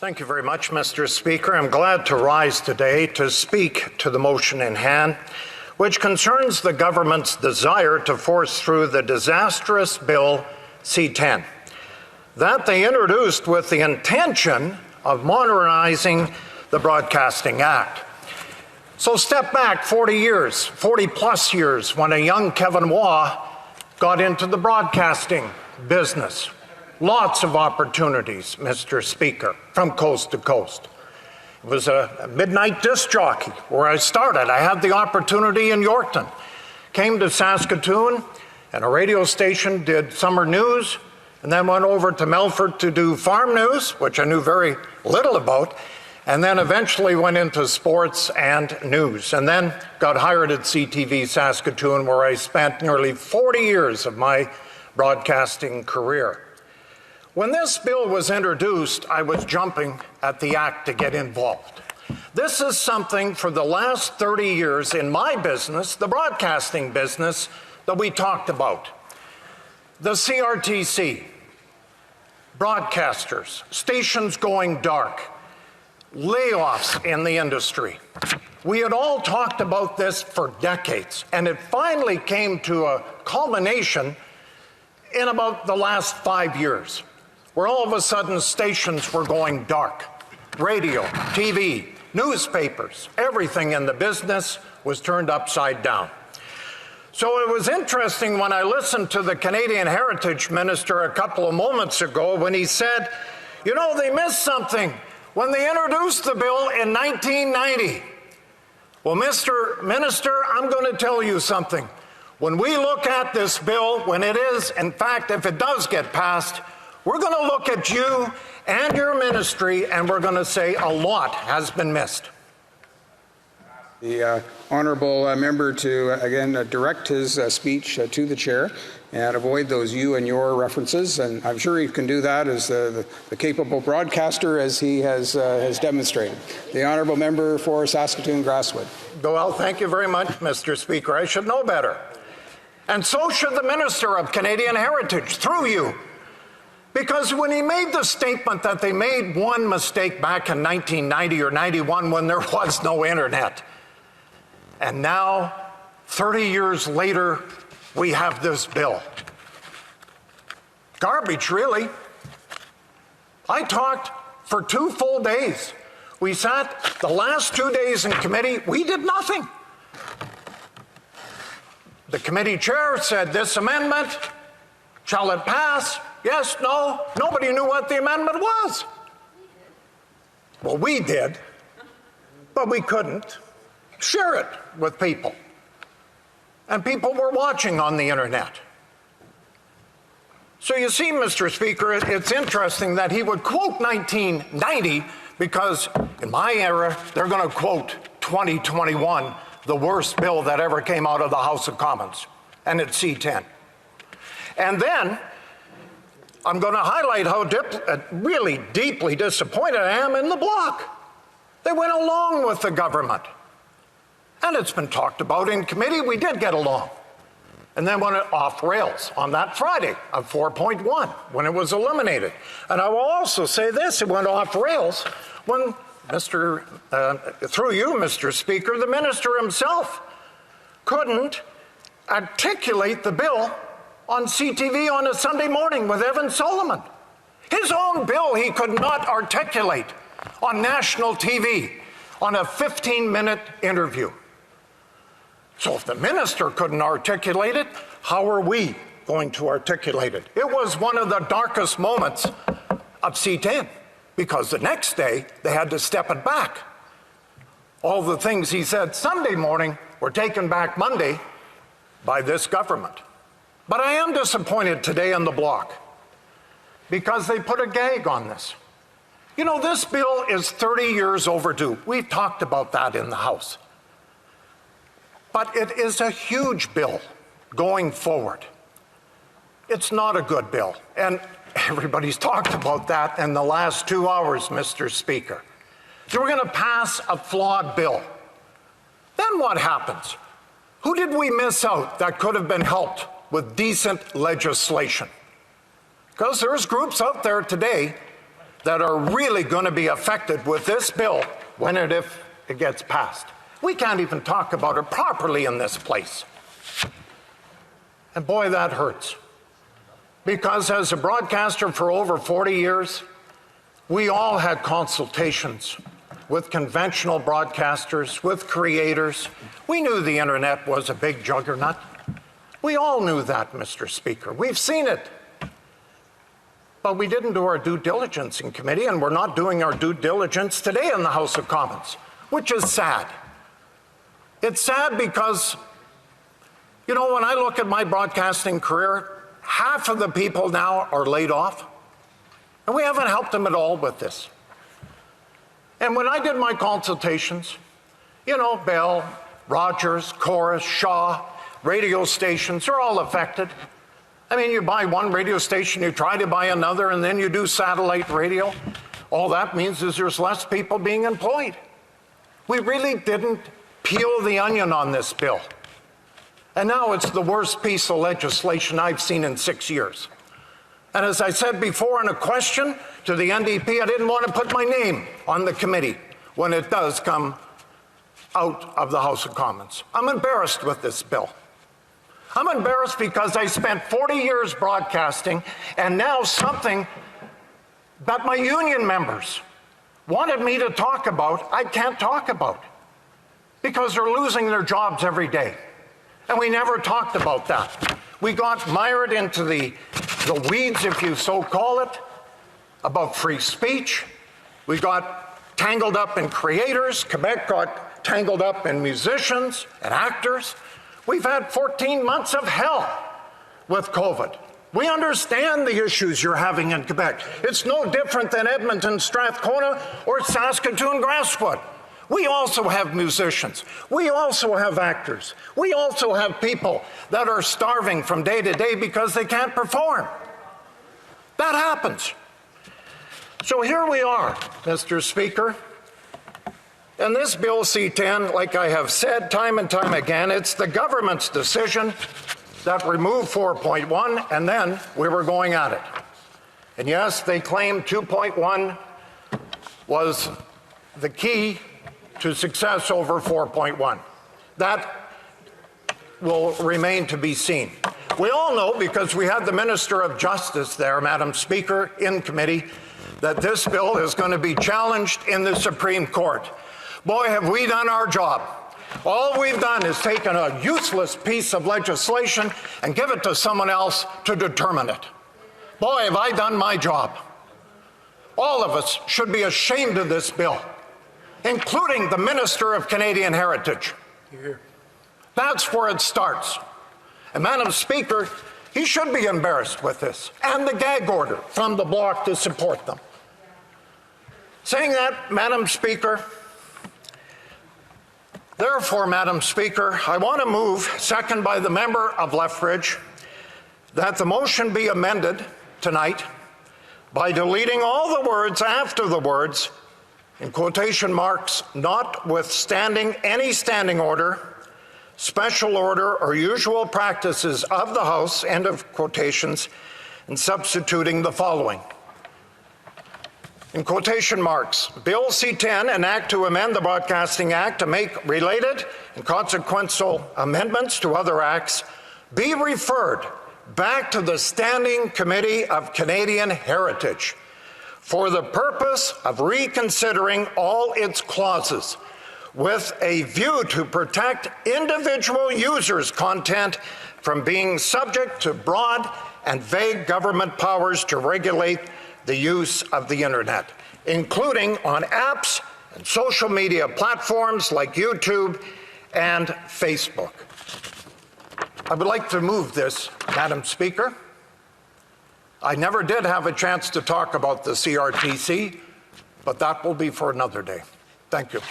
Thank you very much, Mr. Speaker. I'm glad to rise today to speak to the motion in hand, which concerns the government's desire to force through the disastrous Bill C-10 that they introduced with the intention of modernizing the Broadcasting Act. So step back 40 plus years, when a young Kevin Waugh got into the broadcasting business. Lots of opportunities, Mr. Speaker, from coast to coast. It was a midnight disc jockey where I started. I had the opportunity in Yorkton. Came to Saskatoon, and a radio station did summer news, and then went over to Melfort to do farm news, which I knew very little about, and then eventually went into sports and news, and then got hired at CTV Saskatoon, where I spent nearly 40 years of my broadcasting career. When this bill was introduced, I was jumping at the act to get involved. This is something for the last 30 years in my business, the broadcasting business, that we talked about. The CRTC, broadcasters, stations going dark, layoffs in the industry. We had all talked about this for decades, and it finally came to a culmination in about the last 5 years, where all of a sudden stations were going dark. Radio, TV, newspapers, everything in the business was turned upside down. So it was interesting when I listened to the Canadian Heritage Minister a couple of moments ago when he said, you know, they missed something when they introduced the bill in 1990. Well, Mr. Minister, I'm going to tell you something. When we look at this bill, when it is, in fact, if it does get passed, we're going to look at you and your ministry, and we're going to say a lot has been missed. The honourable member to, again, direct his speech to the chair and avoid those you and your references. And I'm sure he can do that as the capable broadcaster as he has demonstrated. The honourable member for Saskatoon Grasswood. Well, thank you very much, Mr. Speaker. I should know better. And so should the Minister of Canadian Heritage, through you. Because when he made the statement that they made one mistake back in 1990 or 91 when there was no internet, and now, 30 years later, we have this bill. Garbage, really. I talked for 2 full days. We sat the last 2 days in committee, we did nothing. The committee chair said, this amendment, shall it pass? Yes, no, nobody knew what the amendment was. Well, we did, but we couldn't share it with people. And people were watching on the internet. So you see, Mr. Speaker, it's interesting that he would quote 1990 because in my era, they're going to quote 2021, the worst bill that ever came out of the House of Commons, and it's C-10. And then I'm going to highlight how really deeply disappointed I am in the Bloc. They went along with the government. And it's been talked about in committee. We did get along. And then went off rails on that Friday of 4.1 when it was eliminated. And I will also say this, it went off rails when through you, Mr. Speaker, the minister himself couldn't articulate the bill on CTV on a Sunday morning with Evan Solomon. His own bill he could not articulate on national TV on a 15-minute interview. So if the minister couldn't articulate it, how are we going to articulate it? It was one of the darkest moments of C-10 because the next day they had to step it back. All the things he said Sunday morning were taken back Monday by this government. But I am disappointed today in the Bloc because they put a gag on this. You know, this bill is 30 years overdue. We've talked about that in the House. But it is a huge bill going forward. It's not a good bill. And everybody's talked about that in the last 2 hours, Mr. Speaker. So we're going to pass a flawed bill. Then what happens? Who did we miss out that could have been helped with decent legislation? Because there's groups out there today that are really going to be affected with this bill when and if it gets passed. We can't even talk about it properly in this place. And boy, that hurts. Because as a broadcaster for over 40 years, we all had consultations with conventional broadcasters, with creators. We knew the internet was a big juggernaut. We all knew that, Mr. Speaker. We've seen it. But we didn't do our due diligence in committee, and we're not doing our due diligence today in the House of Commons, which is sad. It's sad because, you know, when I look at my broadcasting career, half of the people now are laid off, and we haven't helped them at all with this. And when I did my consultations, you know, Bell, Rogers, Chorus, Shaw, radio stations are all affected. I mean, you buy one radio station, you try to buy another, and then you do satellite radio. All that means is there's less people being employed. We really didn't peel the onion on this bill. And now it's the worst piece of legislation I've seen in 6 years. And as I said before in a question to the NDP, I didn't want to put my name on the committee when it does come out of the House of Commons. I'm embarrassed with this bill. I'm embarrassed because I spent 40 years broadcasting, and now something that my union members wanted me to talk about, I can't talk about because they're losing their jobs every day. And we never talked about that. We got mired into the weeds, if you so call it, about free speech. We got tangled up in creators. Quebec got tangled up in musicians and actors. We've had 14 months of hell with COVID. We understand the issues you're having in Quebec. It's no different than Edmonton, Strathcona, or Saskatoon, Grassfoot. We also have musicians. We also have actors. We also have people that are starving from day to day because they can't perform. That happens. So here we are, Mr. Speaker. And this Bill C-10, like I have said time and time again, it's the government's decision that removed 4.1, and then we were going at it. And yes, they claimed 2.1 was the key to success over 4.1. That will remain to be seen. We all know, because we had the Minister of Justice there, Madam Speaker, in committee, that this bill is going to be challenged in the Supreme Court. Boy, have we done our job. All we've done is taken a useless piece of legislation and give it to someone else to determine it. Boy, have I done my job. All of us should be ashamed of this bill, including the Minister of Canadian Heritage. That's where it starts. And Madam Speaker, he should be embarrassed with this, and the gag order from the Bloc to support them. Saying that, Madam Speaker, therefore, Madam Speaker, I want to move, second by the member of Lethbridge, that the motion be amended tonight by deleting all the words after the words, in quotation marks, notwithstanding any standing order, special order, or usual practices of the House, end of quotations, and substituting the following. In quotation marks, Bill C-10, an act to amend the Broadcasting Act to make related and consequential amendments to other acts, be referred back to the Standing Committee of Canadian Heritage for the purpose of reconsidering all its clauses with a view to protect individual users' content from being subject to broad and vague government powers to regulate the use of the internet, including on apps and social media platforms like YouTube and Facebook. I would like to move this, Madam Speaker. I never did have a chance to talk about the CRTC, but that will be for another day. Thank you.